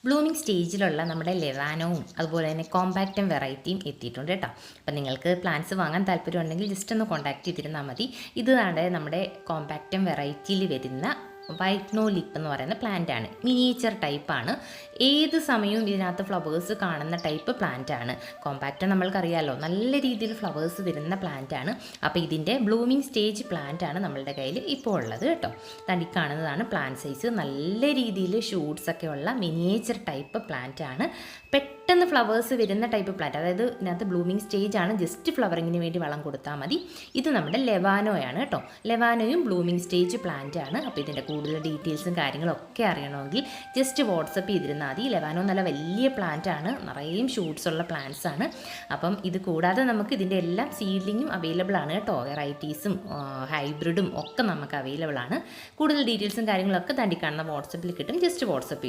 Blooming സ്റ്റേജിലുള്ള നമ്മുടെ ലെവാനോവും അതുപോലെ തന്നെ കോമ്പാക്റ്റും വെറൈറ്റിയും എത്തിയിട്ടുണ്ട് കേട്ടോ. അപ്പം നിങ്ങൾക്ക് പ്ലാന്റ്സ് വാങ്ങാൻ താല്പര്യമുണ്ടെങ്കിൽ ജസ്റ്റ് ഒന്ന് കോൺടാക്ട് ചെയ്തിരുന്നാൽ മതി. ഇതാണ് നമ്മുടെ കോമ്പാക്റ്റും വെറൈറ്റിയിൽ വരുന്ന വൈറ്റ് നോ ലിപ്പ് എന്ന് പറയുന്ന പ്ലാന്റ് ആണ്. മിനിയേച്ചർ ടൈപ്പാണ്. ഏത് സമയവും ഇതിനകത്ത് ഫ്ലവേഴ്സ് കാണുന്ന ടൈപ്പ് പ്ലാന്റ് ആണ്. കോമ്പാക്റ്റ് നമ്മൾക്കറിയാമല്ലോ, നല്ല രീതിയിൽ ഫ്ലവേഴ്സ് വരുന്ന പ്ലാന്റ് ആണ്. അപ്പോൾ ഇതിൻ്റെ ബ്ലൂമിംഗ് സ്റ്റേജ് പ്ലാന്റ് ആണ് നമ്മളുടെ കയ്യിൽ ഇപ്പോൾ ഉള്ളത് കേട്ടോ. തടി കാണുന്നതാണ് പ്ലാന്റ് സൈസ്. നല്ല രീതിയിൽ ഷൂട്ട്സ് ഒക്കെ ഉള്ള മിനിയേച്ചർ ടൈപ്പ് പ്ലാന്റ് ആണ്. പെട്ടെന്ന് ഫ്ലവേഴ്സ് വരുന്ന ടൈപ്പ് പ്ലാന്റ്, അതായത് ഇതിനകത്ത് ബ്ലൂമിംഗ് സ്റ്റേജ് ആണ്. ജസ്റ്റ് ഫ്ലവറിങ്ങിന് വേണ്ടി വളം കൊടുത്താൽ മതി. ഇത് നമ്മുടെ ലെവാനോയാണ് കേട്ടോ. ലെവാനോയും ബ്ലൂമിംഗ് സ്റ്റേജ് പ്ലാന്റ് ആണ്. അപ്പോൾ ഇതിൻ്റെ കൂടുതൽ ഡീറ്റെയിൽസും കാര്യങ്ങളൊക്കെ അറിയണമെങ്കിൽ ജസ്റ്റ് വാട്സപ്പ് ചെയ്തിരുന്നാൽ മതി. ലെവാനോ നല്ല വലിയ പ്ലാന്റ് ആണ്, നിറയും ഷൂട്ട്സ് ഉള്ള പ്ലാന്റ്സ് ആണ്. അപ്പം ഇത് കൂടാതെ നമുക്ക് ഇതിൻ്റെ എല്ലാം സീഡ്ലിങ്ങും അവൈലബിൾ ആണ് കേട്ടോ. വെറൈറ്റീസും ഹൈബ്രിഡും ഒക്കെ നമുക്ക് അവൈലബിൾ ആണ്. കൂടുതൽ ഡീറ്റെയിൽസും കാര്യങ്ങളൊക്കെ തണ്ടി കാണുന്ന വാട്സപ്പിൽ കിട്ടും. ജസ്റ്റ് വാട്സപ്പ് ചെയ്യും.